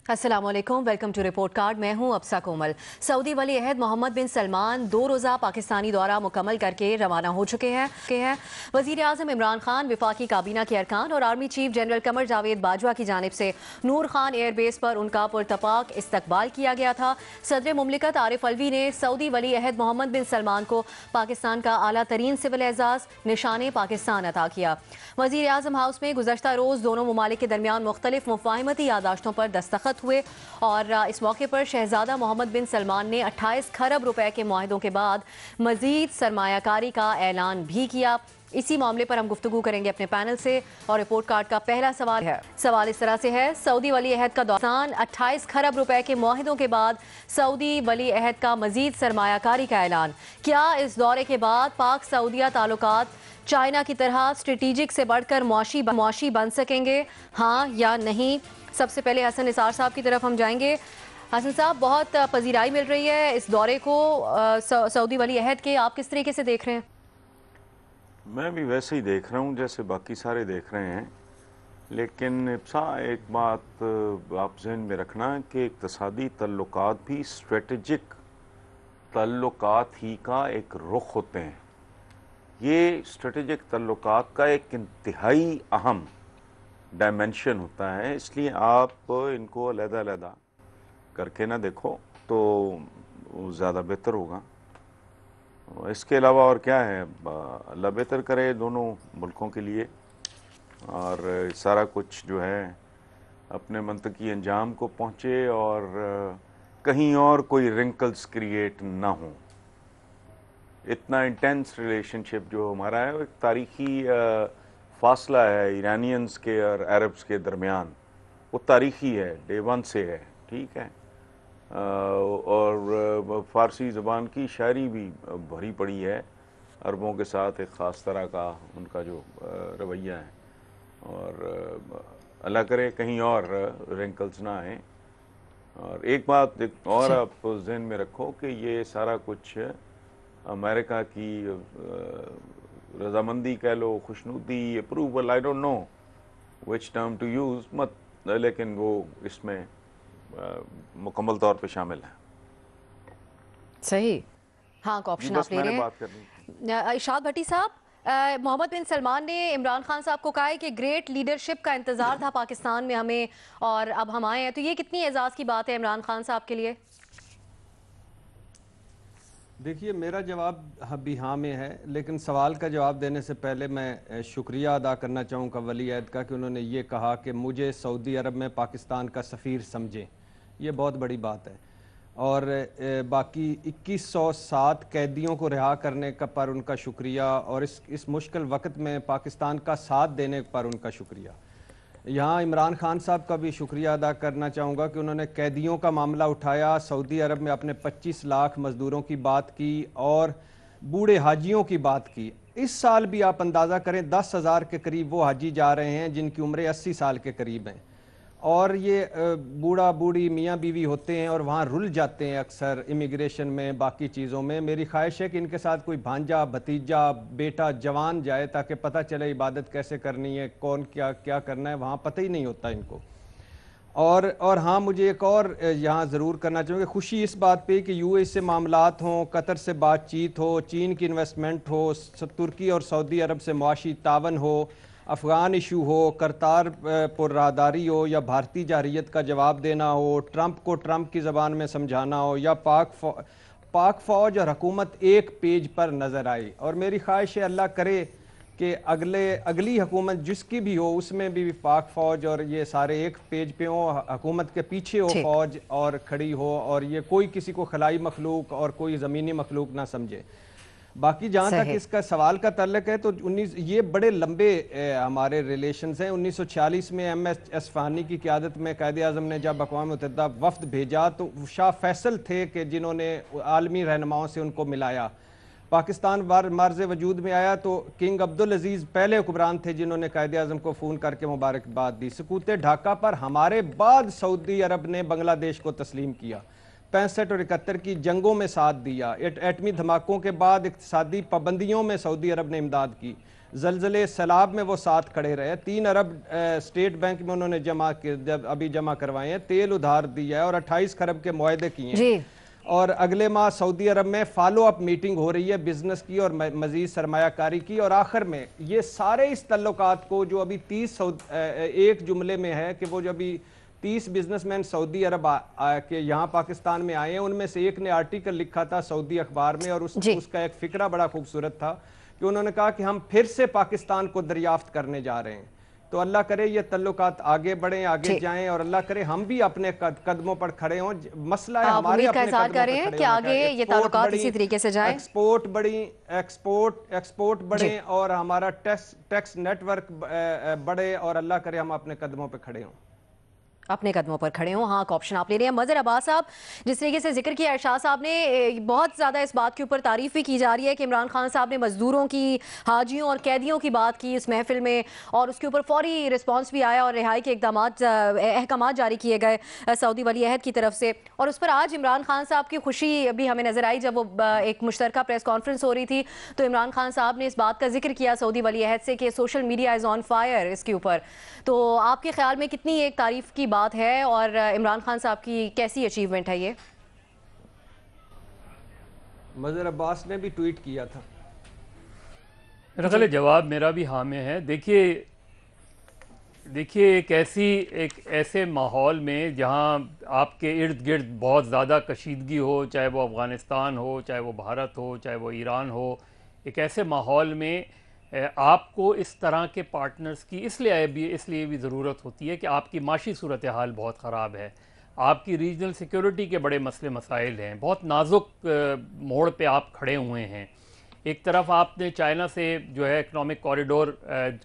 السلام علیکم، welcome to report card. میں ہوں ابسا کومل۔ سعودی ولی عہد محمد بن سلمان 2 روزہ پاکستانی دورہ مکمل کر کے روانہ ہو چکے ہیں۔ وزیر اعظم عمران خان، وفاقی کابینہ کے ارکان اور army chief general Qamar Javed Bajwa کی جانب سے نور خان ایئر بیس پر ان کا پرتپاک استقبال کیا گیا تھا۔ صدر مملکت عارف الوی نے سعودی ولی عہد محمد بن سلمان کو پاکستان کا اعلیٰ ترین سول اعزاز نشان پاکستان عطا کیا۔ وزیر اعظم ہاؤس میں گزشتہ روز دونوں ممالک کے درمیان مختلف مفاہمتی یادداشتوں پر دستخط ہوئے اور اس موقع پر شہزادہ محمد بن سلمان نے 28 کھرب روپے کے معاہدوں کے بعد مزید سرمایہ کاری کا اعلان بھی کیا۔ اسی معاملے پر ہم گفتگو کریں گے اپنے پینل سے، اور رپورٹ کارڈ کا پہلا سوال اس طرح سے ہے: سعودی ولی عہد کا دوران 28 کھرب روپے کے معاہدوں کے بعد سعودی ولی عہد کا مزید سرمایہ کاری کا اعلان، کیا اس دورے کے بعد پاک سعودیہ تعلقات چائنا کی طرح اسٹریٹجک سے بڑھ کر معاشی بن سکیں گے، ہاں یا نہیں؟ سب سے پہلے حسن نثار صاحب کی طرف ہم جائیں گے۔ حسن صاحب، بہت پذیرائی مل رہی ہے اس دورے کو سعودی ولی عہد کے، آپ کس طریقے سے دیکھ رہے ہیں؟ میں بھی ویسے ہی دیکھ رہا ہوں جیسے باقی سارے دیکھ رہے ہیں، لیکن ایک بات آپ ذہن میں رکھنا کہ اقتصادی تعلقات بھی اسٹریٹجک تعلقات ہی کا ایک رخ ہوتے ہیں۔ یہ اسٹریٹجک تعلقات کا ایک انتہائی اہم ڈائمنشن ہوتا ہے، اس لیے آپ ان کو علیحدہ علیحدہ کر کے نہ دیکھو تو زیادہ بہتر ہوگا۔ اس کے علاوہ اور کیا ہے، اللہ بہتر کرے دونوں ملکوں کے لیے، اور سارا کچھ جو ہے اپنے منطقی انجام کو پہنچے اور کہیں اور کوئی رنکلز کریٹ نہ ہوں۔ اتنا انٹینس ریلیشن شپ جو ہمارا ہے، وہ ایک تاریخی فاصلہ ہے ایرانینز کے اور عربز کے درمیان، وہ تاریخی ہے، ڈے ون سے ہے، ٹھیک ہے۔ اور فارسی زبان کی شاعری بھی بھری پڑی ہے عربوں کے ساتھ، ایک خاص طرح کا ان کا جو رویہ ہے، اور اللہ کرے کہیں اور رنکلز نہ آئیں۔ اور ایک بات اور آپ ذہن میں رکھو کہ یہ سارا کچھ امریکہ کی رضامندی کہہ لو، خوشنودی، approval, I don't know which term to use, لیکن وہ اس میں مکمل طور پہ شامل ہے۔ صحیح، ہاں کا آپشن آپ لے رہے ہیں۔ ارشاد بھٹی صاحب، محمد بن سلمان نے عمران خان صاحب کو کہا ہے کہ گریٹ لیڈرشپ کا انتظار تھا پاکستان میں ہمیں، اور اب ہم آئے ہیں، تو یہ کتنی اعزاز کی بات ہے عمران خان صاحب کے لیے؟ دیکھیے، میرا جواب بھی ہاں میں ہے، لیکن سوال کا جواب دینے سے پہلے میں شکریہ ادا کرنا چاہوں گا ولی عہد کا کہ انہوں نے یہ کہا کہ مجھے سعودی عرب میں پاکستان کا سفیر سمجھیں۔ یہ بہت بڑی بات ہے، اور باقی 2107 قیدیوں کو رہا کرنے کا پر ان کا شکریہ، اور اس مشکل وقت میں پاکستان کا ساتھ دینے پر ان کا شکریہ۔ یہاں عمران خان صاحب کا بھی شکریہ ادا کرنا چاہوں گا کہ انہوں نے قیدیوں کا معاملہ اٹھایا، سعودی عرب میں اپنے 25 لاکھ مزدوروں کی بات کی اور بوڑھے حاجیوں کی بات کی۔ اس سال بھی آپ اندازہ کریں 10,000 کے قریب وہ حاجی جا رہے ہیں جن کی عمریں 80 سال کے قریب ہیں، اور یہ بوڑھا بوڑھی میاں بیوی ہوتے ہیں اور وہاں رل جاتے ہیں اکثر امیگریشن میں، باقی چیزوں میں۔ میری خواہش ہے کہ ان کے ساتھ کوئی بھانجا، بھتیجا، بیٹا جوان جائے تاکہ پتہ چلے عبادت کیسے کرنی ہے، کون کیا کرنا ہے، وہاں پتہ ہی نہیں ہوتا ان کو۔ اور ہاں، مجھے ایک اور یہاں ضرور کرنا چاہوں گا، خوشی اس بات پہ کہ یو اے سے معاملات ہوں، قطر سے بات چیت ہو، چین کی انویسٹمنٹ ہو، ترکی اور سعودی عرب سے معاشی تعاون ہو، افغان ایشو ہو، کرتار پر راہداری ہو، یا بھارتی جارحیت کا جواب دینا ہو، ٹرمپ کو ٹرمپ کی زبان میں سمجھانا ہو، یا پاک فوج اور حکومت ایک پیج پر نظر آئی۔ اور میری خواہش ہے اللہ کرے کہ اگلی حکومت جس کی بھی ہو، اس میں بھی پاک فوج اور یہ سارے ایک پیج پہ ہوں، حکومت کے پیچھے ہو فوج اور کھڑی ہو، اور یہ کوئی کسی کو خلائی مخلوق اور کوئی زمینی مخلوق نہ سمجھے۔ باقی جہاں تک اس کا سوال کا تعلق ہے تو یہ بڑے لمبے ہمارے ریلیشنز ہیں۔ 1946 میں ایم ایس اصفہانی کی قیادت میں قائد اعظم نے جب اقوام متحدہ وفد بھیجا تو شاہ فیصل تھے کہ جنہوں نے عالمی رہنماؤں سے ان کو ملایا۔ پاکستان مرز وجود میں آیا تو کنگ عبدالعزیز پہلے حکمران تھے جنہوں نے قائد اعظم کو فون کر کے مبارکباد دی۔ سقوط ڈھاکہ پر ہمارے بعد سعودی عرب نے بنگلہ دیش کو تسلیم کیا، 65 اور 71 کی جنگوں میں ساتھ دیا، ایٹمی دھماکوں کے بعد اقتصادی پابندیوں میں سعودی عرب نے امداد کی۔ زلزلے سیلاب میں وہ ساتھ کھڑے رہے. 3 ارب اسٹیٹ بینک میں انہوں نے ابھی جمع کروائے ہیں, تیل ادھار دیا ہے اور 28 کھرب کے معاہدے کیے ہیں. اور اگلے ماہ سعودی عرب میں فالو اپ میٹنگ ہو رہی ہے بزنس کی اور مزید سرمایہ کاری کی. اور آخر میں یہ سارے اس تعلقات کو جو ابھی 30 ایک جملے میں ہے کہ وہ جو ابھی 30 بزنس مین سعودی عرب کے یہاں پاکستان میں آئے ہیں, ان میں سے ایک نے آرٹیکل لکھا تھا سعودی اخبار میں, اور اس کا ایک فقرہ بڑا خوبصورت تھا کہ انہوں نے کہا کہ ہم پھر سے پاکستان کو دریافت کرنے جا رہے ہیں. تو اللہ کرے یہ تعلقات آگے بڑھیں, آگے جائیں, اور اللہ کرے ہم بھی اپنے قدموں پر کھڑے ہوں. مسئلہ ہے ہمارے اپنے قدموں پر کھڑے ہونے کا, آگے یہ تعلقات اسی طریقے سے جائیں, ایکسپورٹ بڑھیں اور ہمارا ٹیکس نیٹ ورک بڑھے, اور اللہ کرے ہم اپنے قدموں پہ کھڑے ہوں, اپنے قدموں پر کھڑے ہوں. ہاں ایک آپشن آپ لے رہے ہیں. مظہر عباس صاحب, جس طریقے سے ذکر کیا ارشاد صاحب نے, بہت زیادہ اس بات کے اوپر تعریف بھی کی جا رہی ہے کہ عمران خان صاحب نے مزدوروں کی, حاجیوں اور قیدیوں کی بات کی اس محفل میں, اور اس کے اوپر فوری رسپانس بھی آیا اور رہائی کے احکامات جاری کیے گئے سعودی ولی عہد کی طرف سے. اور اس پر آج عمران خان صاحب کی خوشی بھی ہمیں نظر آئی جب وہ ایک مشترکہ پریس کانفرنس ہو رہی تھی, تو عمران خان صاحب نے اس بات کا ذکر کیا سعودی ولی عہد سے کہ social media is on fire اس کے اوپر. تو آپ کے خیال میں کتنی ایک تعریف کی بات ہے, اور عمران خان صاحب کی کیسی اچیومنٹ ہے یہ؟ مظہر عباس نے بھی ٹویٹ کیا تھا. میرا خیال ہے جواب میرا بھی ہاں میں ہے. دیکھیے ایک ایسے ماحول میں جہاں آپ کے ارد گرد بہت زیادہ کشیدگی ہو, چاہے وہ افغانستان ہو, چاہے وہ بھارت ہو, چاہے وہ ایران ہو, ایک ایسے ماحول میں آپ کو اس طرح کے پارٹنرز کی اس لیے بھی ضرورت ہوتی ہے کہ آپ کی معاشی صورتحال بہت خراب ہے, آپ کی ریجنل سیکیورٹی کے بڑے مسئلے مسائل ہیں, بہت نازک موڑ پہ آپ کھڑے ہوئے ہیں. ایک طرف آپ نے چائنا سے جو ہے اکنامک کوریڈور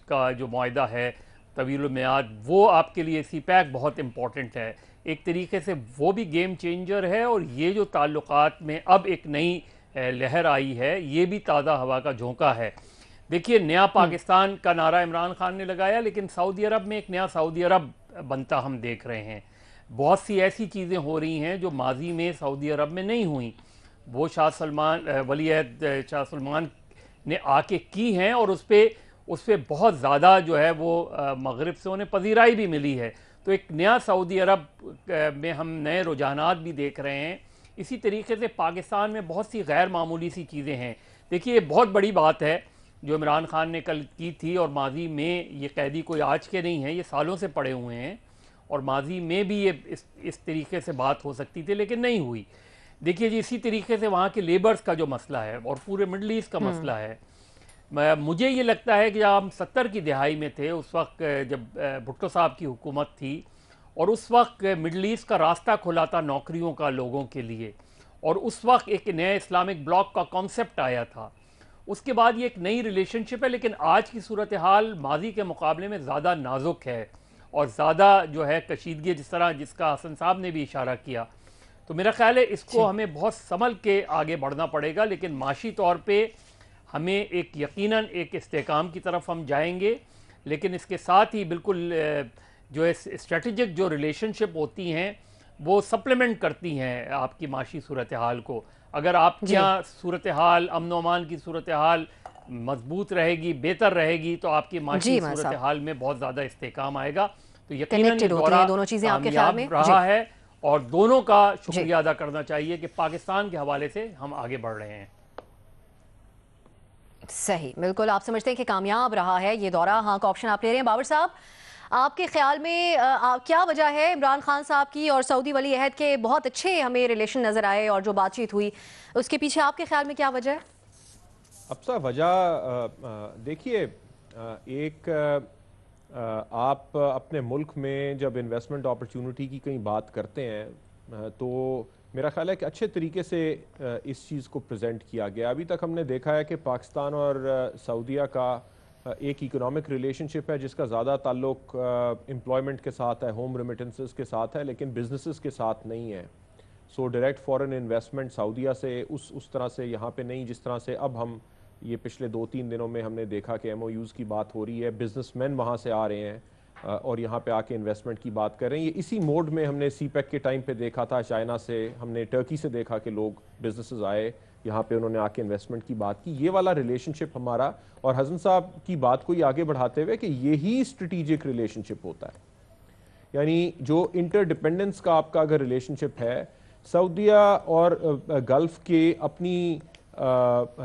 کا جو معاہدہ ہے طویل المیعاد, وہ آپ کے لیے سی پیک بہت امپورٹنٹ ہے, ایک طریقے سے وہ بھی گیم چینجر ہے. اور یہ جو تعلقات میں اب ایک نئی لہر آئی ہے, یہ بھی تازہ ہوا کا جھونکا ہے. دیکھیے نیا پاکستان کا نعرہ عمران خان نے لگایا, لیکن سعودی عرب میں ایک نیا سعودی عرب بنتا ہم دیکھ رہے ہیں. بہت سی ایسی چیزیں ہو رہی ہیں جو ماضی میں سعودی عرب میں نہیں ہوئیں, وہ ولی عہد شاہ سلمان نے آ کے کی ہیں, اور اس پہ بہت زیادہ جو ہے وہ مغرب سے انہیں پذیرائی بھی ملی ہے. تو ایک نیا سعودی عرب میں ہم نئے رجحانات بھی دیکھ رہے ہیں. اسی طریقے سے پاکستان میں بہت سی غیر معمولی سی چیزیں ہیں. دیکھیے یہ بہت بڑی بات ہے جو عمران خان نے کل کی تھی, اور ماضی میں یہ قیدی کوئی آج کے نہیں ہیں, یہ سالوں سے پڑے ہوئے ہیں, اور ماضی میں بھی یہ اس طریقے سے بات ہو سکتی تھی لیکن نہیں ہوئی. دیکھیے جی اسی طریقے سے وہاں کے لیبرز کا جو مسئلہ ہے اور پورے مڈل ایسٹ کا مسئلہ ہے, مجھے یہ لگتا ہے کہ جب ہم 70 کی دہائی میں تھے, اس وقت جب بھٹو صاحب کی حکومت تھی, اور اس وقت مڈل ایسٹ کا راستہ کھلا تھا نوکریوں کا لوگوں کے لیے, اور اس وقت ایک نئے اسلامک بلاک کا کانسیپٹ آیا تھا. اس کے بعد یہ ایک نئی ریلیشن شپ ہے, لیکن آج کی صورتحال ماضی کے مقابلے میں زیادہ نازک ہے اور زیادہ جو ہے کشیدگی, جس کا حسن صاحب نے بھی اشارہ کیا. تو میرا خیال ہے اس کو ہمیں بہت سنبھل کے آگے بڑھنا پڑے گا, لیکن معاشی طور پہ ہمیں ایک یقیناً ایک استحکام کی طرف ہم جائیں گے, لیکن اس کے ساتھ ہی بالکل جو اسٹریٹجک جو ریلیشن شپ ہوتی ہیں وہ سپلیمنٹ کرتی ہیں آپ کی معاشی صورتحال کو. اگر آپ کے یہاں صورتحال, امن و امان کی صورتحال مضبوط رہے گی, بہتر رہے گی, تو آپ کی معاشی صورتحال میں بہت زیادہ استحکام آئے گا. تو یقیناً یہ دورہ کامیاب رہا ہے, اور دونوں کا شکریہ ادا کرنا چاہیے کہ پاکستان کے حوالے سے ہم آگے بڑھ رہے ہیں. صحیح, بالکل آپ سمجھتے ہیں کہ کامیاب رہا ہے یہ دورہ. ہاں کا آپشن آپ لے رہے ہیں. باور صاحب, آپ کے خیال میں کیا وجہ ہے عمران خان صاحب کی اور سعودی ولی عہد کے بہت اچھے ہمیں ریلیشن نظر آئے, اور جو بات چیت ہوئی اس کے پیچھے آپ کے خیال میں کیا وجہ ہے؟ اب وجہ دیکھیے, ایک آپ اپنے ملک میں جب انویسٹمنٹ اپرچونٹی کی کہیں بات کرتے ہیں تو میرا خیال ہے کہ اچھے طریقے سے اس چیز کو پریزنٹ کیا گیا. ابھی تک ہم نے دیکھا ہے کہ پاکستان اور سعودیہ کا ایک اکنامک ریلیشن شپ ہے جس کا زیادہ تعلق امپلائمنٹ کے ساتھ ہے, ہوم ریمیٹنسز کے ساتھ ہے, لیکن بزنسز کے ساتھ نہیں ہے. سو ڈائریکٹ فارن انویسٹمنٹ سعودیہ سے اس طرح سے یہاں پہ نہیں جس طرح سے اب ہم یہ پچھلے 2-3 دنوں میں ہم نے دیکھا کہ ایم او یوز کی بات ہو رہی ہے, بزنس مین وہاں سے آ رہے ہیں اور یہاں پہ آ کے انویسٹمنٹ کی بات کر رہے ہیں. یہ اسی موڈ میں ہم نے سی پیک کے ٹائم پہ دیکھا تھا, چائنا سے, ہم نے ٹرکی سے دیکھا کہ لوگ بزنسز آئے یہاں پہ انہوں نے آ کے انویسٹمنٹ کی بات کی. یہ والا ریلیشن شپ ہمارا, اور حسن صاحب کی بات کو یہ آگے بڑھاتے ہوئے کہ یہی اسٹریٹیجک ریلیشن شپ ہوتا ہے. یعنی جو انٹر ڈپینڈنس کا آپ کا اگر ریلیشن شپ ہے, سعودیہ اور گلف کے اپنی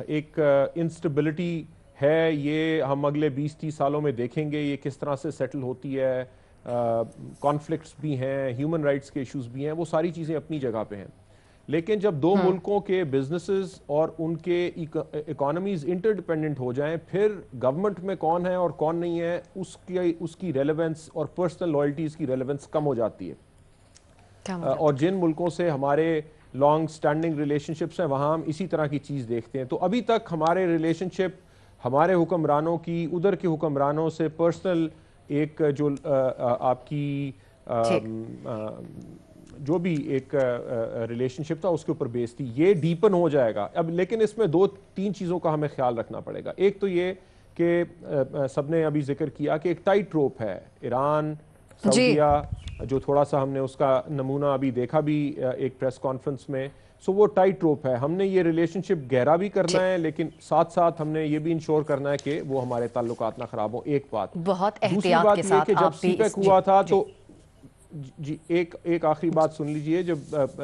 ایک انسٹیبلٹی ہے, یہ ہم اگلے 20-30 سالوں میں دیکھیں گے یہ کس طرح سے سیٹل ہوتی ہے. کانفلکٹس بھی ہیں, ہیومن رائٹس کے ایشوز بھی ہیں, وہ ساری چیزیں اپنی جگہ پہ ہیں. لیکن جب دو ملکوں کے بزنسز اور ان کے اکانومیز انٹر ڈپینڈنٹ ہو جائیں, پھر گورنمنٹ میں کون ہے اور کون نہیں ہے اس کی ریلیونس اور پرسنل لائلٹیز کی ریلیونس کم ہو جاتی ہے. اور جن ملکوں سے ہمارے لانگ سٹینڈنگ ریلیشن شپس ہیں وہاں ہم اسی طرح کی چیز دیکھتے ہیں. تو ابھی تک ہمارے ریلیشن شپ ہمارے حکمرانوں کی ادھر کے حکمرانوں سے پرسنل ایک جو آپ کی جو بھی ایک ریلیشن شپ تھا اس کے اوپر بیس تھی, یہ ڈیپن ہو جائے گا اب. لیکن اس میں 2-3 چیزوں کا ہمیں خیال رکھنا پڑے گا. ایک تو یہ کہ سب نے ابھی ذکر کیا کہ ایک ٹائٹ روپ ہے ایران سعودیہ, جو تھوڑا سا ہم نے اس کا نمونہ ابھی دیکھا بھی ایک پریس کانفرنس میں. سو وہ ٹائٹ روپ ہے. ہم نے یہ ریلیشن شپ گہرا بھی کرنا ہے, لیکن ساتھ ساتھ ہم نے یہ بھی انشور کرنا ہے کہ وہ ہمارے تعلقات نہ خراب ہوں. ایک بات. بہت دوسری احتیاط بات کے یہ ساتھ کہ جب آپ سی پیک ہوا تھا تو جی ایک آخری بات سن لیجئے, جب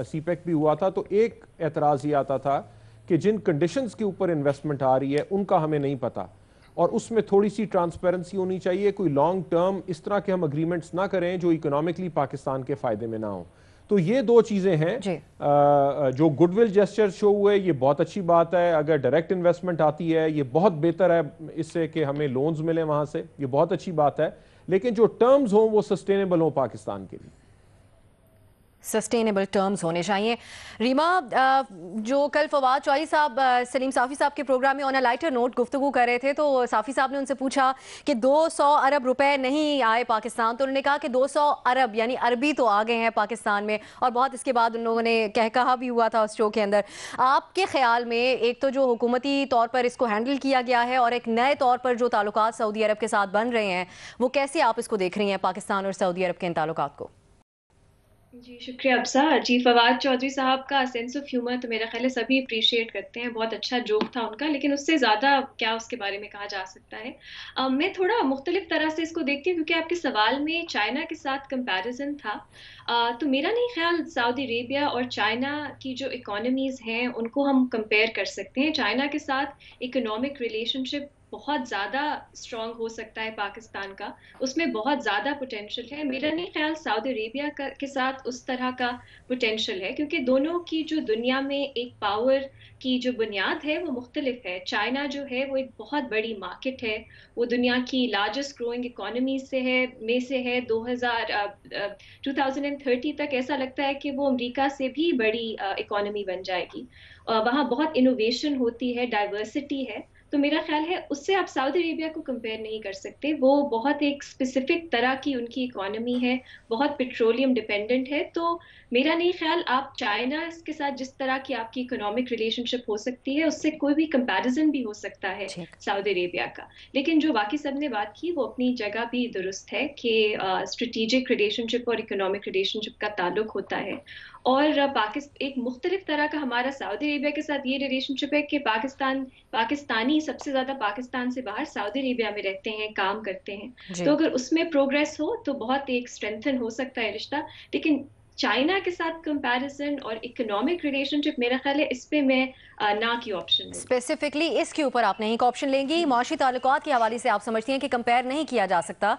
سی پیک بھی ہوا تھا تو ایک اعتراض یہ آتا تھا کہ جن کنڈیشنز کے اوپر انویسٹمنٹ آ رہی ہے ان کا ہمیں نہیں پتا, اور اس میں تھوڑی سی ٹرانسپیرنسی ہونی چاہیے. کوئی لانگ ٹرم اس طرح کے ہم اگریمنٹس نہ کریں جو اکنامکلی پاکستان کے فائدے میں نہ ہوں. تو یہ 2 چیزیں ہیں جو گڈ ول جیسچر شو ہوئے, یہ بہت اچھی بات ہے. اگر ڈائریکٹ انویسٹمنٹ آتی ہے یہ بہت بہتر ہے اس سے کہ ہمیں لونز ملیں وہاں سے, یہ بہت اچھی بات ہے. لیکن جو ٹرمز ہوں وہ سسٹینیبل ہوں پاکستان کے لیے, سسٹینیبل ٹرمز ہونے چاہیے. ریما, جو کل فواد چوہدری صاحب سلیم صافی صاحب کے پروگرام میں آن اے لائٹر نوٹ گفتگو کر رہے تھے, تو صافی صاحب نے ان سے پوچھا کہ 200 ارب روپے نہیں آئے پاکستان, تو انہوں نے کہا کہ 200 ارب یعنی عربی تو آ گئے ہیں پاکستان میں, اور بہت اس کے بعد ان لوگوں نے کہا بھی ہوا تھا اس شو کے اندر. آپ کے خیال میں ایک تو جو حکومتی طور پر اس کو ہینڈل کیا گیا ہے, اور ایک نئے طور پر جو تعلقات سعودی عرب کے ساتھ بن رہے ہیں, وہ کیسے آپ اس کو دیکھ رہی ہیں پاکستان اور سعودی عرب کے ان تعلقات کو؟ جی شکریہ ابسا. جی فواد چودھری صاحب کا سینس آف ہیومر تو میرا خیال ہے سبھی اپریشیٹ کرتے ہیں, بہت اچھا جوک تھا ان کا, لیکن اس سے زیادہ کیا اس کے بارے میں کہا جا سکتا ہے. میں تھوڑا مختلف طرح سے اس کو دیکھتی ہوں, کیونکہ آپ کے سوال میں چائنا کے ساتھ کمپیریزن تھا. تو میرا نہیں خیال سعودی عربیہ اور چائنا کی جو اکانومیز ہیں ان کو ہم کمپیئر کر سکتے ہیں. چائنا کے ساتھ اکنامک ریلیشن شپ بہت زیادہ اسٹرانگ ہو سکتا ہے پاکستان کا, اس میں بہت زیادہ پوٹینشیل ہے. میرا نہیں خیال سعودی عربیہ کے ساتھ اس طرح کا پوٹینشیل ہے, کیونکہ دونوں کی جو دنیا میں ایک پاور کی جو بنیاد ہے وہ مختلف ہے. چائنا جو ہے وہ ایک بہت بڑی مارکیٹ ہے, وہ دنیا کی لارجسٹ گروئنگ اکانومیز میں سے ہے. 2030 تک ایسا لگتا ہے کہ وہ امریکہ سے بھی بڑی اکانومی بن جائے گی. وہاں بہت انوویشن ہوتی ہے, ڈائیورسٹی ہے. تو میرا خیال ہے اس سے آپ سعودی عربیہ کو کمپیئر نہیں کر سکتے. وہ بہت ایک اسپیسیفک طرح کی ان کی اکانومی ہے, بہت پیٹرولیم ڈیپینڈنٹ ہے. تو میرا نہیں خیال آپ چائنا کے ساتھ جس طرح کی آپ کی اکنامک ریلیشن شپ ہو سکتی ہے اس سے کوئی بھی کمپیریزن بھی ہو سکتا ہے سعودی عربیہ کا. لیکن جو باقی سب نے بات کی وہ اپنی جگہ بھی درست ہے کہ اسٹریٹجک ریلیشن شپ اور اکنامک ریلیشن شپ کا تعلق ہوتا ہے. اور ایک مختلف طرح کا ہمارا سعودی عربیہ کے ساتھ یہ ریلیشن شپ ہے کہ پاکستانی سب سے زیادہ پاکستان سے باہر سعودی عربیہ میں رہتے ہیں, کام کرتے ہیں. تو اگر اس میں پروگریس ہو تو بہت ایک اسٹرینتھن ہو سکتا ہے رشتہ. لیکن چائنا کے ساتھ کمپیریزن اور اکنامک ریلیشن شپ میرا خیال ہے اس پہ میں نہ کی آپشن لوں. اسپیسیفکلی اس کے اوپر آپ نہیں کا آپشن لیں گی. معاشی تعلقات کے حوالے سے آپ سمجھتی ہیں کہ کمپیئر نہیں کیا جا سکتا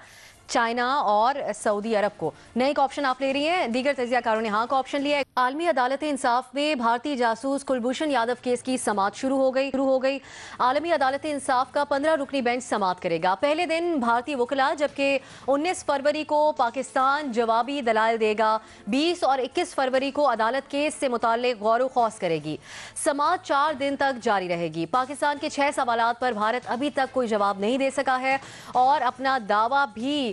چائنا اور سعودی عرب کو, نئے کا آپشن آپ لے رہی ہیں. دیگر تجزیہ کاروں نے ہاں کا آپشن لیا ہے. عالمی عدالت انصاف میں بھارتی جاسوس کلبھوشن یادو کیس کی سماعت شروع ہو گئی. عالمی عدالت انصاف کا 15 رکنی بینچ سماعت کرے گا. پہلے دن بھارتی وکلا, جبکہ 19 فروری کو پاکستان جوابی دلائل دے گا. 20 اور 21 فروری کو عدالت کیس سے متعلق غور و خوض کرے گی. سماعت 4 دن تک جاری رہے گی. پاکستان کے 6 سوالات پر بھارت ابھی تک کوئی جواب نہیں دے سکا ہے اور اپنا دعویٰ بھی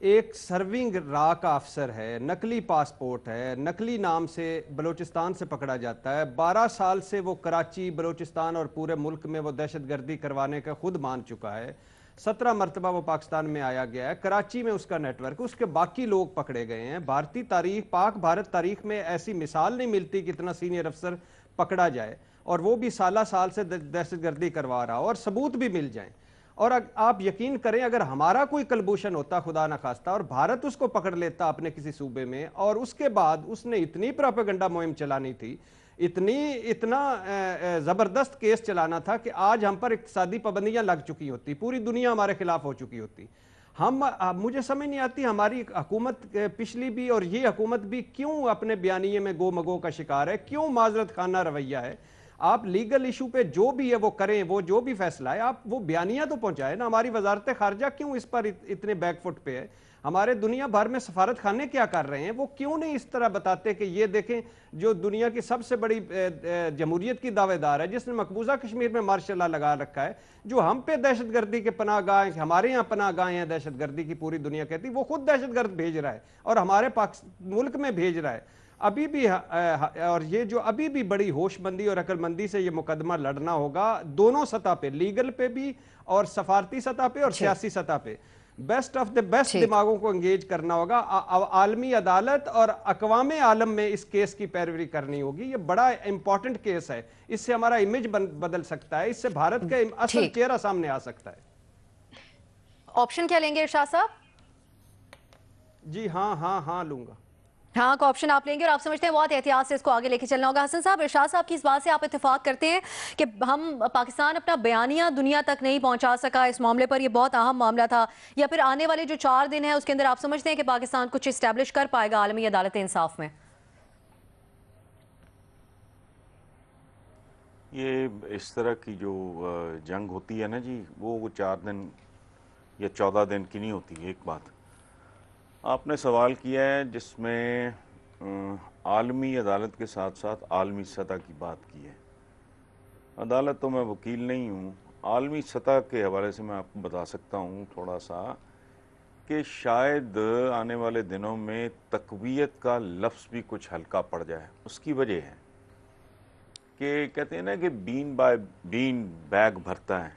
ایک سرونگ را کا افسر ہے، نقلی پاسپورٹ ہے، نقلی نام سے بلوچستان سے پکڑا جاتا ہے، 12 سال سے وہ کراچی، بلوچستان اور پورے ملک میں وہ دہشت گردی کروانے کا خود مان چکا ہے، 17 مرتبہ وہ پاکستان میں آیا گیا ہے، کراچی میں اس کا نیٹ ورک، اس کے باقی لوگ پکڑے گئے ہیں۔ بھارتی تاریخ، پاک بھارت تاریخ میں ایسی مثال نہیں ملتی کہ اتنا سینئر افسر پکڑا جائے، اور وہ بھی سالہ سال سے دہشت گردی کروا رہا اور ثبوت بھی مل جائیں۔ اور آپ یقین کریں اگر ہمارا کوئی کلبوشن ہوتا خدا نخواستہ اور بھارت اس کو پکڑ لیتا اپنے کسی صوبے میں، اور اس کے بعد اس نے اتنی پروپیگنڈا مہم چلانی تھی، اتنا زبردست کیس چلانا تھا کہ آج ہم پر اقتصادی پابندیاں لگ چکی ہوتی، پوری دنیا ہمارے خلاف ہو چکی ہوتی۔ مجھے سمجھ نہیں آتی ہماری حکومت پچھلی بھی اور یہ حکومت بھی کیوں اپنے بیانیے میں گو مگو کا شکار ہے، کیوں معذرت خانہ رویہ ہے۔ آپ لیگل ایشو پہ جو بھی ہے وہ کریں، وہ جو بھی فیصلہ ہے آپ وہ بیانیہ تو پہنچائیں نا۔ ہماری وزارت خارجہ کیوں اس پر اتنے بیک فٹ پہ ہے؟ ہمارے دنیا بھر میں سفارت خانے کیا کر رہے ہیں؟ وہ کیوں نہیں اس طرح بتاتے کہ یہ دیکھیں جو دنیا کی سب سے بڑی جمہوریت کی دعوے دار ہے، جس نے مقبوضہ کشمیر میں مارشل لا لگا رکھا ہے، جو ہم پہ دہشت گردی کے پناہ گاہ، ہمارے یہاں پناہ گاہیں ہیں دہشت گردی کی، پوری دنیا کہتی، وہ خود دہشت گرد بھیج رہا ہے اور ہمارے ملک میں بھیج رہا ہے ابھی بھی۔ اور یہ جو ابھی بھی بڑی ہوش مندی اور عقل مندی سے یہ مقدمہ لڑنا ہوگا دونوں سطح پہ، لیگل پہ بھی اور سفارتی سطح پہ اور سیاسی سطح پہ، بیسٹ آف دی بیسٹ دماغوں کو انگیج کرنا ہوگا۔ عالمی عدالت اور اقوام عالم میں اس کیس کی پیروی کرنی ہوگی۔ یہ بڑا امپورٹنٹ کیس ہے، اس سے ہمارا امیج بدل سکتا ہے، اس سے بھارت کا اصل چہرہ سامنے آ سکتا ہے۔ آپشن کیا لیں گے ارشاد صاحب؟ جی ہاں لوں گا۔ ہاں کا آپشن آپ لیں گے، اور آپ سمجھتے ہیں بہت احتیاط سے اس کو آگے لے کے چلنا ہوگا۔ حسن صاحب، ارشاد صاحب کی اس بات سے آپ اتفاق کرتے ہیں کہ ہم پاکستان اپنا بیانیہ دنیا تک نہیں پہنچا سکا اس معاملے پر، یہ بہت اہم معاملہ تھا، یا پھر آنے والے جو 4 دن ہیں اس کے اندر آپ سمجھتے ہیں کہ پاکستان کچھ اسٹیبلش کر پائے گا عالمی عدالت انصاف میں؟ یہ اس طرح کی جو جنگ ہوتی ہے نا جی، وہ 4 دن یا 14 دن کی نہیں ہوتی۔ ایک بات آپ نے سوال کیا ہے جس میں عالمی عدالت کے ساتھ ساتھ عالمی سطح کی بات کی ہے۔ عدالت تو میں وکیل نہیں ہوں، عالمی سطح کے حوالے سے میں آپ کو بتا سکتا ہوں تھوڑا سا کہ شاید آنے والے دنوں میں تقویت کا لفظ بھی کچھ ہلکا پڑ جائے۔ اس کی وجہ ہے کہ کہتے ہیں نا کہ بین بائی بین بیگ بھرتا ہے۔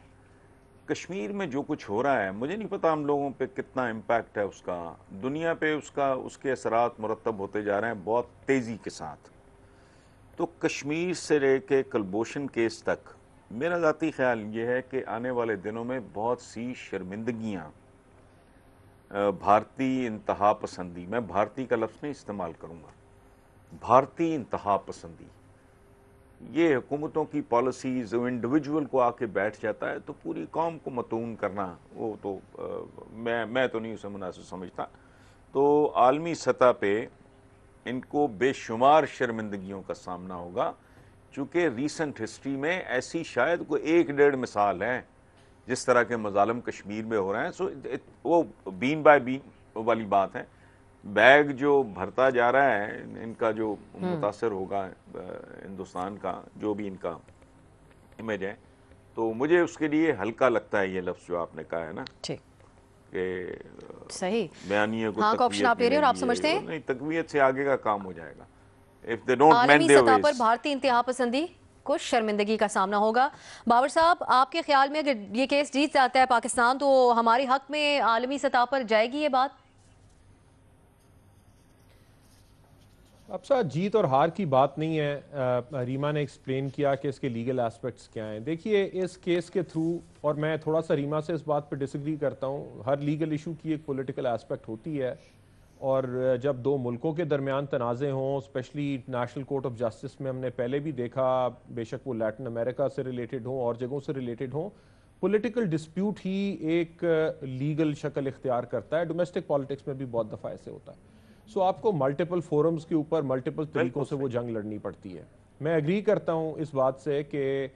کشمیر میں جو کچھ ہو رہا ہے مجھے نہیں پتا ہم لوگوں پہ کتنا امپیکٹ ہے اس کا، دنیا پہ اس کے اثرات مرتب ہوتے جا رہے ہیں بہت تیزی کے ساتھ۔ تو کشمیر سے لے کے کلبوشن کیس تک میرا ذاتی خیال یہ ہے کہ آنے والے دنوں میں بہت سی شرمندگیاں بھارتی انتہا پسندی، میں بھارتی کا لفظ نہیں استعمال کروں گا، بھارتی انتہا پسندی، یہ حکومتوں کی پالیسیز انڈیویجول کو آ کے بیٹھ جاتا ہے تو پوری قوم کو متون کرنا، وہ تو میں تو نہیں اسے مناسب سمجھتا۔ تو عالمی سطح پہ ان کو بے شمار شرمندگیوں کا سامنا ہوگا، چونکہ ریسنٹ ہسٹری میں ایسی شاید کوئی 1-1.5 مثال ہے جس طرح کے مظالم کشمیر میں ہو رہے ہیں۔ سو وہ بین بائی بین والی بات ہے، بیگ جو بھرتا جا رہا ہے ان کا جو متاثر ہوگا ہندوستان کا جو بھی ان کا امیج ہے، تو مجھے اس کے لیے ہلکا لگتا ہے یہ لفظ جو آپ نے کہا ہے نا کہ صحیح بیانیے کو ہاں کا آپشن آپ لے رہے ہیں، اور آپ سمجھتے ہیں نہیں تقویت سے آگے کا کام ہو جائے گا if they don't mend عالمی their سطح پر ways۔ بھارتی انتہا پسندی کو شرمندگی کا سامنا ہوگا۔ بابر صاحب، آپ کے خیال میں اگر یہ کیس جیت جاتا ہے پاکستان تو ہمارے حق میں عالمی سطح پر جائے گی یہ بات؟ اب ساتھ جیت اور ہار کی بات نہیں ہے، ریما نے ایکسپلین کیا کہ اس کے لیگل ایسپیکٹس کیا ہیں۔ دیکھیے اس کیس کے تھرو، اور میں تھوڑا سا ریما سے اس بات پہ ڈس ایگری کرتا ہوں، ہر لیگل ایشو کی ایک پولیٹیکل ایسپیکٹ ہوتی ہے، اور جب 2 ملکوں کے درمیان تنازع ہوں، specially national court of justice میں ہم نے پہلے بھی دیکھا، بے شک وہ لیٹن امریکہ سے ریلیٹڈ ہوں اور جگہوں سے ریلیٹڈ ہوں، پولیٹیکل ڈسپیوٹ ہی ایک لیگل شکل اختیار کرتا ہے۔ ڈومیسٹک پالیٹکس میں بھی بہت دفعہ ایسے ہوتا ہے۔ سو آپ کو ملٹیپل فورمز کے اوپر ملٹیپل طریقوں سے وہ جنگ لڑنی پڑتی ہے۔ میں ایگری کرتا ہوں اس بات سے کہ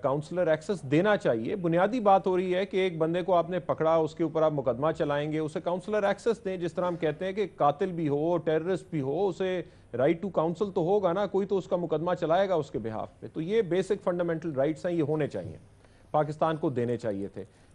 کاؤنسلر ایکسس دینا چاہیے۔ بنیادی بات ہو رہی ہے کہ ایک بندے کو آپ نے پکڑا، اس کے اوپر آپ مقدمہ چلائیں گے، اسے کاؤنسلر ایکسس دیں۔ جس طرح ہم کہتے ہیں کہ قاتل بھی ہو، ٹیررسٹ بھی ہو، اسے رائٹ ٹو کاؤنسل تو ہوگا نا، کوئی تو اس کا مقدمہ چلائے گا اس کے بہاف پہ۔ تو یہ بیسک فنڈامنٹل رائٹس ہیں، یہ ہونے چاہیے، پاکستان کو دینے چاہیے تھے۔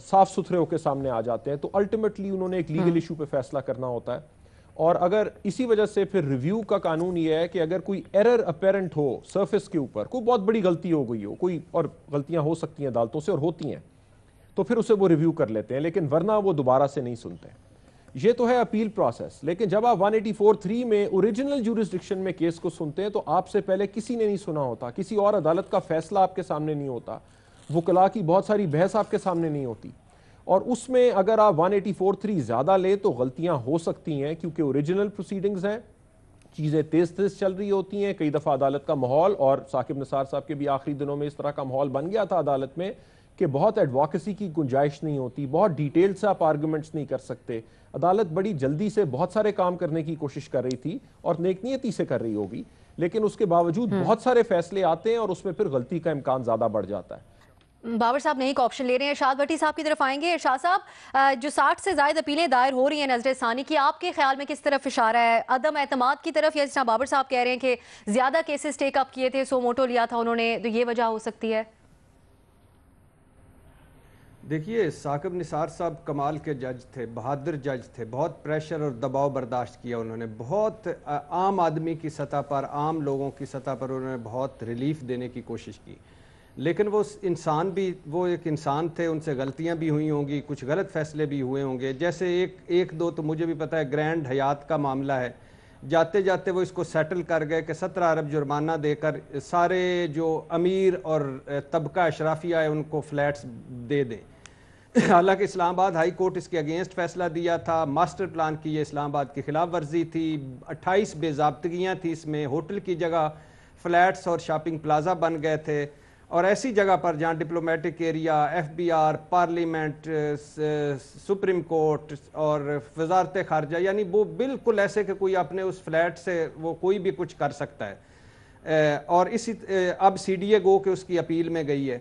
صاف ستھرے ہو کے سامنے آ جاتے ہیں. تو الٹیمیٹلی انہوں نے ایک لیگل ایشو پہ فیصلہ کرنا ہوتا ہے, اور اگر اسی وجہ سے پھر ریویو کا قانون یہ ہے کہ اگر کوئی ایرر اپیرنٹ ہو سرفیس کے اوپر, کوئی بہت بڑی غلطی ہو گئی ہو, کوئی اور غلطیاں ہو سکتی ہیں عدالتوں سے اور ہوتی ہیں, تو پھر اسے وہ ریویو کر لیتے ہیں, لیکن ورنہ وہ دوبارہ سے نہیں سنتے. یہ تو ہے اپیل پروسیس. لیکن جب آپ 184(3) میں اوریجنل جورسڈکشن میں کیس کو سنتے ہیں تو آپ سے پہلے کسی نے نہیں سنا ہوتا, کسی اور عدالت کا فیصلہ آپ کے سامنے نہیں ہوتا, وکلاء کی بہت ساری بحث آپ کے سامنے نہیں ہوتی, اور اس میں اگر آپ 184(3) زیادہ لیں تو غلطیاں ہو سکتی ہیں, کیونکہ اوریجنل پروسیڈنگز ہیں, چیزیں تیز تیز چل رہی ہوتی ہیں. کئی دفعہ عدالت کا ماحول, اور ثاقب نثار صاحب کے بھی آخری دنوں میں اس طرح کا ماحول بن گیا تھا عدالت میں کہ بہت ایڈوکیسی کی گنجائش نہیں ہوتی, بہت ڈیٹیل سے آپ آرگومنٹس نہیں کر سکتے. عدالت بڑی جلدی سے بہت سارے کام کرنے کی کوشش کر رہی تھی, اور نیک نیتی سے کر رہی ہوگی, لیکن اس کے باوجود بہت سارے فیصلے آتے ہیں اور اس میں پھر غلطی کا امکان زیادہ بڑھ جاتا ہے. بابر صاحب نہیں آپشن لے رہے ہیں, ارشاد بھٹی صاحب کی طرف آئیں گے. ارشاد صاحب, جو 60 سے زائد اپیلیں دائر ہو رہی ہیں نظر ثانی کی, آپ کے خیال میں کس طرف اشارہ ہے؟ عدم اعتماد کی طرف, یا جس طرح بابر صاحب کہہ رہے ہیں کہ زیادہ کیسز ٹیک اپ کیے تھے, سو موٹو لیا تھا انہوں نے, تو یہ وجہ ہو سکتی ہے؟ دیکھیے, ثاقب نثار صاحب کمال کے جج تھے, بہادر جج تھے, بہت پریشر اور دباؤ برداشت کیا انہوں نے, بہت عام آدمی کی سطح پر, عام لوگوں کی سطح پر انہوں نے بہت ریلیف دینے کی کوشش کی. لیکن وہ انسان بھی, وہ ایک انسان تھے, ان سے غلطیاں بھی ہوئی ہوں گی, کچھ غلط فیصلے بھی ہوئے ہوں گے. جیسے ایک دو تو مجھے بھی پتہ ہے, گرینڈ حیات کا معاملہ ہے, جاتے جاتے وہ اس کو سیٹل کر گئے کہ 17 ارب جرمانہ دے کر سارے جو امیر اور طبقہ اشرافیہ ہے ان کو فلیٹس دے دیں. حالانکہ اسلام آباد ہائی کورٹ اس کے اگینسٹ فیصلہ دیا تھا, ماسٹر پلان کی یہ اسلام آباد کی خلاف ورزی تھی, 28 بے ضابطگیاں تھی اس میں, ہوٹل کی جگہ فلیٹس اور شاپنگ پلازا بن گئے تھے, اور ایسی جگہ پر جہاں diplomatic area, FBR, parliament, supreme court اور وزارت خارجہ, یعنی وہ بالکل ایسے کہ کوئی اپنے اس فلیٹ سے وہ کوئی بھی کچھ کر سکتا ہے. اور اسی اب CDA گو کہ اس کی اپیل میں گئی ہے.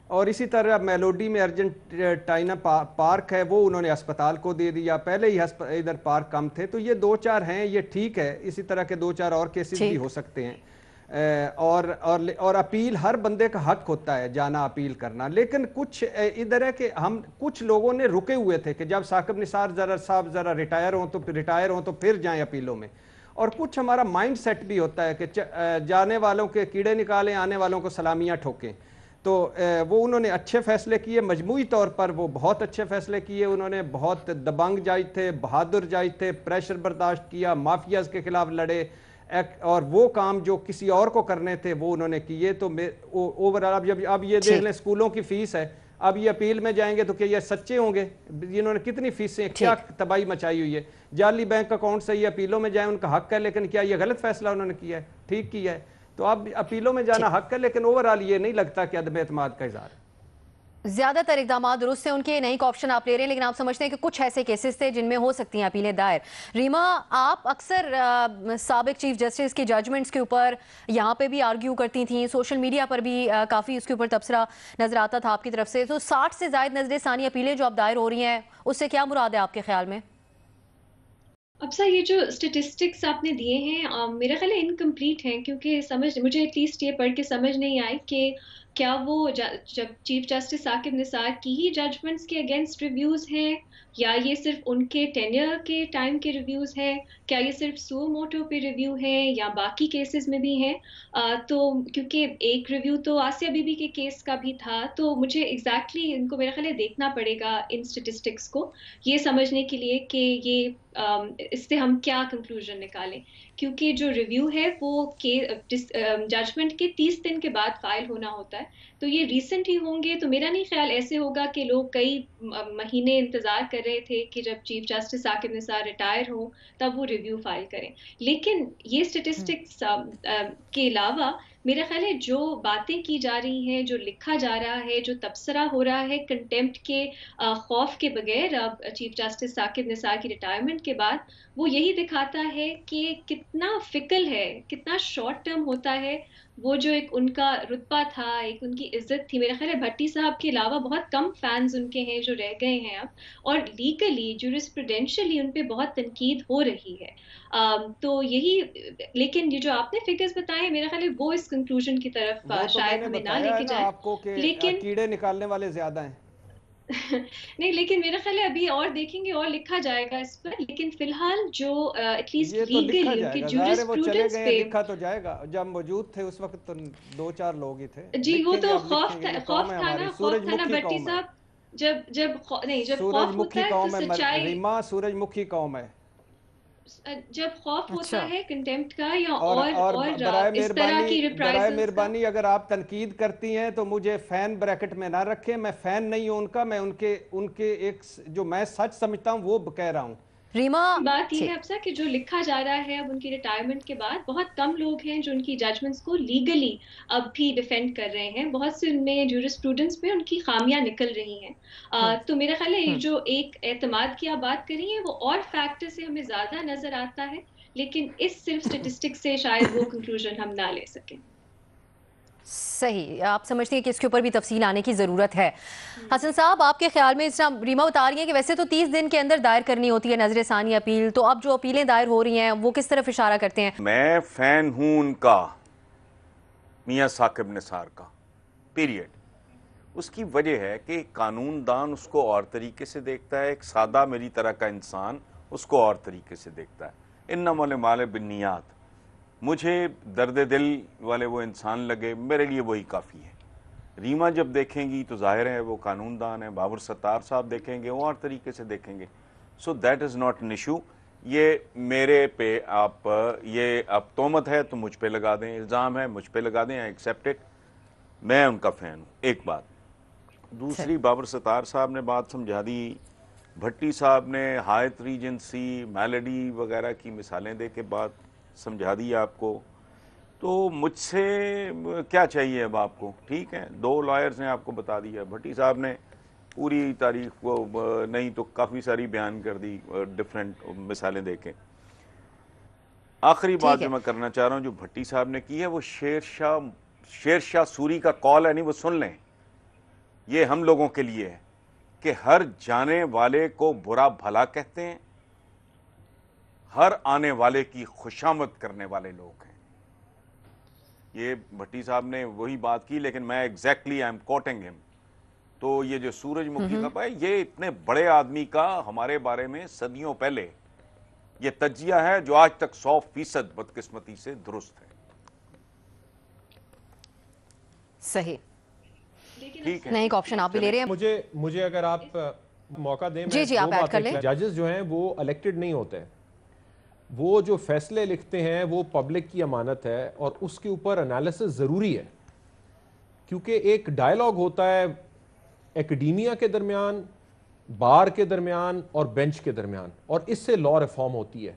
اور اسی طرح میلوڈی میں ارجنٹائنا پارک ہے, وہ انہوں نے اسپتال کو دے دیا, پہلے ہی ادھر پارک کم تھے. تو یہ 2-4 ہیں, یہ ٹھیک ہے. اسی طرح کے 2-4 اور کیسز بھی ہو سکتے ہیں. اور اپیل, ہر بندے کا حق ہوتا ہے جانا اپیل کرنا. لیکن کچھ ادھر ہے کہ ہم کچھ لوگوں نے رکے ہوئے تھے کہ جب ثاقب نثار صاحب ذرا ریٹائر ہوں تو پھر جائیں اپیلوں میں. اور کچھ ہمارا مائنڈ سیٹ بھی ہوتا ہے کہ جانے والوں کے کیڑے نکالیں, آنے والوں کو سلامیاں ٹھوکیں. تو وہ انہوں نے اچھے فیصلے کیے, مجموعی طور پر وہ بہت اچھے فیصلے کیے. انہوں نے بہت دبنگ جج تھے, بہادر جج تھے, پریشر برداشت کیا, مافیاز کے خلاف لڑے, اور وہ کام جو کسی اور کو کرنے تھے وہ انہوں نے کیے. تو اوورآل اب یہ دیکھ لیں, اسکولوں کی فیس ہے, اب یہ اپیل میں جائیں گے تو کیا یہ سچے ہوں گے؟ انہوں نے کتنی فیسیں, کیا تباہی مچائی ہوئی ہے. جعلی بینک اکاؤنٹ سے یہ اپیلوں میں جائیں, ان کا حق ہے, لیکن کیا یہ غلط فیصلہ انہوں نے کیا ہے؟ ٹھیک کیا ہے. تو اب اپیلوں میں جانا حق ہے, لیکن اوورآل یہ نہیں لگتا کہ عدم اعتماد کا اظہار ہے. زیادہ تر اقدامات درست سے ان کے نہیں کا آپشن آپ لے رہے ہیں, لیکن آپ سمجھتے ہیں کہ کچھ ایسے کیسز تھے جن میں ہو سکتی ہیں اپیلیں دائر. ریما, آپ اکثر سابق چیف جسٹس کے ججمنٹس کے اوپر یہاں پہ بھی آرگیو کرتی تھیں, سوشل میڈیا پر بھی کافی اس کے اوپر تبصرہ نظر آتا تھا آپ کی طرف سے. تو 60 سے زائد نظر ثانی اپیلیں جو اب دائر ہو رہی ہیں, اس سے کیا مراد ہے آپ کے خیال میں؟ ابسا, یہ جو اسٹیٹسٹکس آپ نے دیے ہیں میرا خیال ہے انکمپلیٹ ہیں, کیونکہ مجھے ایٹ لیسٹ یہ پڑھ کے سمجھ نہیں آئی کہ کیا وہ جب چیف جسٹس ثاقب نثار کی ہی ججمنٹس کے اگینسٹ ریویوز ہیں, یا یہ صرف ان کے ٹینیئر کے ٹائم کے ریویوز ہیں, کیا یہ صرف سو موٹو پہ ریویو ہیں, یا باقی کیسز میں بھی ہیں. تو کیونکہ ایک ریویو تو آسیہ بی بی کے کیس کا بھی تھا, تو مجھے ایگزیکٹلی ان کو میرا خیال ہے دیکھنا پڑے گا ان اسٹیٹسٹکس کو, یہ سمجھنے کے لیے کہ یہ اس سے ہم کیا کنکلوژن نکالیں. کیونکہ جو ریویو ہے وہ ججمنٹ کے 30 دن کے بعد فائل ہونا ہوتا ہے, تو یہ ریسنٹ ہی ہوں گے. تو میرا نہیں خیال ایسے ہوگا کہ لوگ کئی مہینے انتظار کر رہے تھے کہ جب chief justice Saqib Nisar retire ہوں تب وہ ریویو فائل کریں. لیکن یہ اسٹیٹسٹکس کے علاوہ میرا خیال ہے جو باتیں کی جا رہی ہیں, جو لکھا جا رہا ہے, جو تبصرہ ہو رہا ہے کنٹیمپٹ کے خوف کے بغیر اب چیف جسٹس ثاقب نثار کی ریٹائرمنٹ کے بعد, وہ یہی دکھاتا ہے کہ کتنا فکل ہے, کتنا شارٹ ٹرم ہوتا ہے. وہ جو ایک ان کا رتبہ تھا, ایک ان کی عزت تھی, میرا خیال ہے بھٹی صاحب کے علاوہ بہت کم فینز ان کے ہیں جو رہ گئے ہیں اب, اور لیگلی جورسپروڈینشلی ان پہ بہت تنقید ہو رہی ہے. تو یہی, لیکن یہ جو آپ نے فگرز بتائے میرا خیال ہے وہ اس کنکلوژن کی طرف شاید ہمیں نہ لے کے جائے. آپ کو کہ لیکن کیڑے نکالنے والے زیادہ ہیں. نہیں لیکن میرا خیال ہے ابھی اور دیکھیں گے اور لکھا جائے گا اس پر، لیکن فی الحال جو ایٹ لیسٹ یہ تو لکھا لیگلی ان جائے کے گا، ظاہر ہے وہ چلے جورسپروڈنس گئے ہیں، پہ، لکھا تو جائے گا. جب موجود تھے اس وقت تو 2-4 لوگ ہی تھے. جی وہ لکھیں گے، تو اب لکھیں گے، یہ قوم ہے ہماری، خوف سورج تھا نا مکھی بٹی قوم ہے. صاحب. نہیں جب سورج خوف ہوتا مکھی ہے تو قوم ہے سچائی، ریما، سورج مکھی قوم ہے. جب خوف ہوتا اچھا ہے کنٹمپٹ کا یا اور برائے اس طرح مہربانی، کی برائے ریپرائزلز کا. مہربانی اگر آپ تنقید کرتی ہیں تو مجھے فین بریکٹ میں نہ رکھیں. میں فین نہیں ہوں ان کا، میں ان کے ایک جو میں سچ سمجھتا ہوں وہ کہہ رہا ہوں. ریما بات یہ ہے ٹھیک. افسا کہ جو لکھا جا رہا ہے اب ان کی ریٹائرمنٹ کے بعد، بہت کم لوگ ہیں جو ان کی ججمنٹس کو لیگلی اب بھی ڈیفینڈ کر رہے ہیں. بہت سے ان میں جورسپروڈنس میں ان کی خامیاں نکل رہی ہیں. تو میرا خیال ہے یہ جو ایک اعتماد کی آپ بات کری ہیں وہ اور فیکٹر سے ہمیں زیادہ نظر آتا ہے، لیکن اس صرف اسٹیٹسٹک سے شاید وہ کنکلوژن ہم نہ لے سکیں. صحیح، آپ سمجھتے ہیں کہ اس کے اوپر بھی تفصیل آنے کی ضرورت ہے. حسن صاحب آپ کے خیال میں، اس طرح ریما بتا رہی ہیں کہ ویسے تو 30 دن کے اندر دائر کرنی ہوتی ہے نظر ثانی اپیل، تو اب جو اپیلیں دائر ہو رہی ہیں وہ کس طرف اشارہ کرتے ہیں؟ میں فین ہوں ان کا، میاں ثاقب نثار کا، پیریڈ. اس کی وجہ ہے کہ ایک قانون دان اس کو اور طریقے سے دیکھتا ہے، ایک سادہ میری طرح کا انسان اس کو اور طریقے سے دیکھتا ہے. انما الاعمال بالنیات. مجھے درد دل والے وہ انسان لگے، میرے لیے وہی کافی ہے. ریما جب دیکھیں گی تو ظاہر ہے وہ قانون دان ہے، بابر ستار صاحب دیکھیں گے وہ اور طریقے سے دیکھیں گے. So that is not an issue. یہ میرے پہ آپ، یہ اب تہمت ہے تو مجھ پہ لگا دیں، الزام ہے مجھ پہ لگا دیں، آئی ایکسیپٹ اٹ. میں ان کا فین ہوں. ایک بات. دوسری، بابر ستار صاحب نے بات سمجھا دی، بھٹی صاحب نے ہائت ریجنسی، میلڈی وغیرہ کی مثالیں دے کے بات سمجھا دی آپ کو. تو مجھ سے کیا چاہیے اب آپ کو؟ ٹھیک ہے، 2 لائرز نے آپ کو بتا دیا. بھٹی صاحب نے پوری تاریخ کو نہیں تو کافی ساری بیان کر دی ڈفرینٹ مثالیں دے کے. آخری بات ٹھیک ہے. جو میں کرنا چاہ رہا ہوں جو بھٹی صاحب نے کی ہے، وہ شیر شاہ سوری کا کال ہے، نہیں وہ سن لیں. یہ ہم لوگوں کے لیے ہے کہ ہر جانے والے کو برا بھلا کہتے ہیں، ہر آنے والے کی خوشامد کرنے والے لوگ ہیں. یہ بھٹی صاحب نے وہی بات کی، لیکن میں ایگزیکٹلی آئی ایم کوٹنگ ہم. تو یہ جو سورج مکھی کا بھائی، یہ اتنے بڑے آدمی کا ہمارے بارے میں صدیوں پہلے یہ تجزیہ ہے جو آج تک 100% بدقسمتی سے درست ہے. صحیح. ٹھیک ہے، نہیں، ایک آپشن آپ بھی لے رہے ہیں. مجھے اگر آپ موقع دیں، میں جی آپ دو ایڈ کر باتیں. لیں. ججز جو ہیں وہ الیکٹڈ نہیں ہوتے، وہ جو فیصلے لکھتے ہیں وہ پبلک کی امانت ہے، اور اس کے اوپر انالیسس ضروری ہے، کیونکہ ایک ڈائیلاگ ہوتا ہے ایکڈیمیا کے درمیان، بار کے درمیان اور بینچ کے درمیان، اور اس سے لا ریفارم ہوتی ہے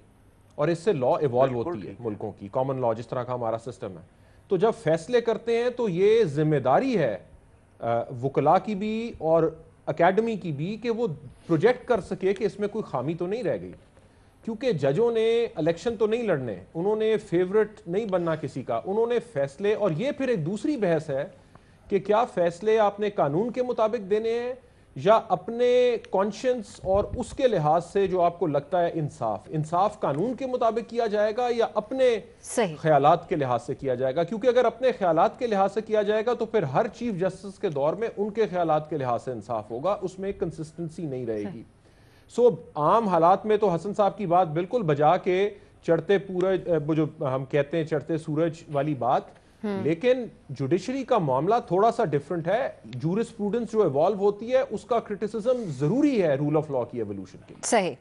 اور اس سے لا ایوالو ہوتی ہے ملکوں کی، کامن لا جس طرح کا ہمارا سسٹم ہے. تو جب فیصلے کرتے ہیں تو یہ ذمہ داری ہے وکلاء کی بھی اور اکیڈمی کی بھی کہ وہ پروجیکٹ کر سکے کہ اس میں کوئی خامی تو نہیں رہ گئی. کیونکہ ججوں نے الیکشن تو نہیں لڑنے، انہوں نے فیورٹ نہیں بننا کسی کا، انہوں نے فیصلے. اور یہ پھر ایک دوسری بحث ہے کہ کیا فیصلے آپ نے قانون کے مطابق دینے ہیں یا اپنے کانشنس اور اس کے لحاظ سے جو آپ کو لگتا ہے انصاف قانون کے مطابق کیا جائے گا یا اپنے خیالات کے لحاظ سے کیا جائے گا. کیونکہ اگر اپنے خیالات کے لحاظ سے کیا جائے گا تو پھر ہر چیف جسٹس کے دور میں ان کے خیالات کے لحاظ سے انصاف ہوگا، اس میں کنسسٹنسی نہیں رہے گی. سو عام حالات میں تو حسن صاحب کی بات بالکل بجا کے چڑھتے پورج، جو ہم کہتے ہیں چڑھتے سورج والی بات، لیکن جوڈیشری کا معاملہ تھوڑا سا ڈیفرنٹ ہے. جورسپروڈنس جو ایوالو ہوتی ہے اس کا کرٹیسزم ضروری ہے رول آف لا کی ایوولوشن کے لیے. صحیح.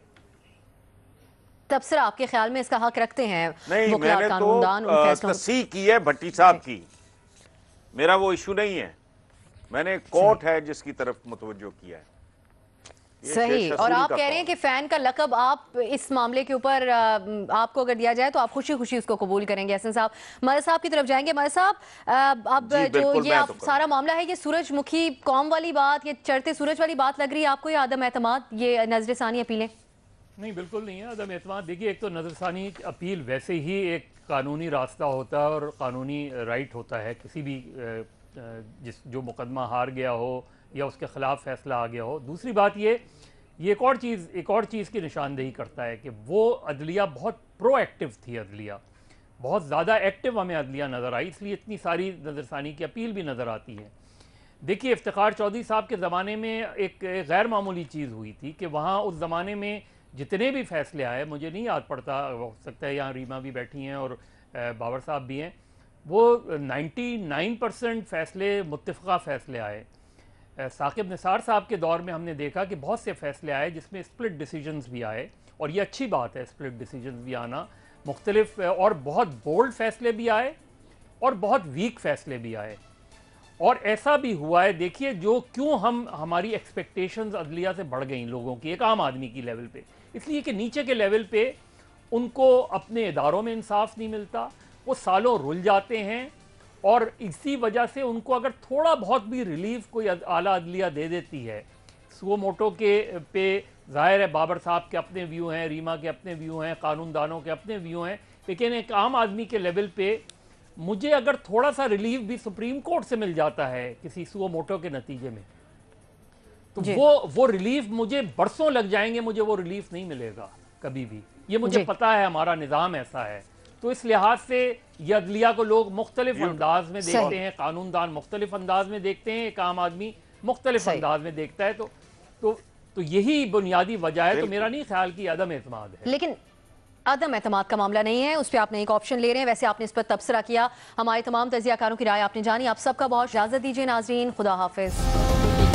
تبصرہ آپ کے خیال میں اس کا حق رکھتے ہیں نہیں، میں نے قانون دان ان تو فیصلوں؟ تصحیح کی ہے بھٹی صاحب کی، میرا وہ ایشو نہیں ہے. میں نے کورٹ ہے جس کی طرف متوجہ کیا ہے. صحیح. اور آپ کہہ رہے ہیں کہ فین کا لقب آپ اس معاملے کے اوپر آپ کو اگر دیا جائے تو آپ خوشی خوشی اس کو قبول کریں گے. حسن صاحب، مر صاحب کی طرف جائیں گے. مر صاحب، اب جو یہ آپ سارا معاملہ ہے، یہ سورج مکھی قوم والی بات، یہ چڑھتے سورج والی بات لگ رہی ہے آپ کو، یا عدم اعتماد، یہ نظر ثانی اپیلیں؟ نہیں، بالکل نہیں ہے عدم اعتماد. دیکھیے، ایک تو نظر ثانی اپیل ویسے ہی ایک قانونی راستہ ہوتا ہے اور قانونی رائٹ ہوتا ہے کسی بھی جو مقدمہ ہار گیا ہو یا اس کے خلاف فیصلہ آ گیا ہو. دوسری بات یہ ایک اور چیز کی نشاندہی کرتا ہے کہ وہ عدلیہ بہت پرو ایکٹیو تھی، عدلیہ بہت زیادہ ایکٹیو ہمیں عدلیہ نظر آئی، اس لیے اتنی ساری نظر ثانی کی اپیل بھی نظر آتی ہے. دیکھیے افتخار چودھری صاحب کے زمانے میں ایک غیر معمولی چیز ہوئی تھی کہ وہاں اس زمانے میں جتنے بھی فیصلے آئے، مجھے نہیں یاد پڑتا، ہو سکتا ہے یہاں ریما بھی بیٹھی ہیں اور بابر صاحب بھی ہیں، وہ 99% فیصلے متفقہ فیصلے آئے۔ ثاقب نثار صاحب کے دور میں ہم نے دیکھا کہ بہت سے فیصلے آئے جس میں اسپلٹ ڈیسیجنز بھی آئے، اور یہ اچھی بات ہے اسپلٹ ڈیسیجنز بھی آنا، مختلف اور بہت بولڈ فیصلے بھی آئے اور بہت ویک فیصلے بھی آئے۔ اور ایسا بھی ہوا ہے، دیکھیے جو کیوں ہماری ایکسپیکٹیشنز عدلیہ سے بڑھ گئیں لوگوں کی، ایک عام آدمی کی لیول پہ، اس لیے کہ نیچے کے لیول پہ ان کو اپنے اداروں میں انصاف نہیں ملتا، وہ سالوں رل جاتے ہیں، اور اسی وجہ سے ان کو اگر تھوڑا بہت بھی ریلیف کوئی اعلیٰ عدلیہ دے دیتی ہے، سو موٹو کے پہ ظاہر ہے بابر صاحب کے اپنے ویو ہیں، ریما کے اپنے ویو ہیں، قانون دانوں کے اپنے ویو ہیں، لیکن ایک عام آدمی کے لیول پہ مجھے اگر تھوڑا سا ریلیف بھی سپریم کورٹ سے مل جاتا ہے کسی سو موٹو کے نتیجے میں، تو وہ ریلیف مجھے برسوں لگ جائیں گے، مجھے وہ ریلیف نہیں ملے گا کبھی بھی، یہ مجھے پتا ہے، ہمارا نظام ایسا ہے۔ تو اس لحاظ سے یہ عدلیہ کو لوگ مختلف انداز میں دیکھتے ہیں، قانون دان مختلف انداز میں دیکھتے ہیں، ایک عام آدمی مختلف انداز میں دیکھتا ہے، تو یہی بنیادی وجہ ہے۔ تو میرا نہیں خیال کہ عدم اعتماد ہے، لیکن عدم اعتماد کا معاملہ نہیں ہے، اس پہ آپ نے ایک آپشن لے رہے ہیں، ویسے آپ نے اس پر تبصرہ کیا، ہمارے تمام تجزیہ کاروں کی رائے آپ نے جانی، آپ سب کا بہت اجازت دیجیے ناظرین، خدا حافظ۔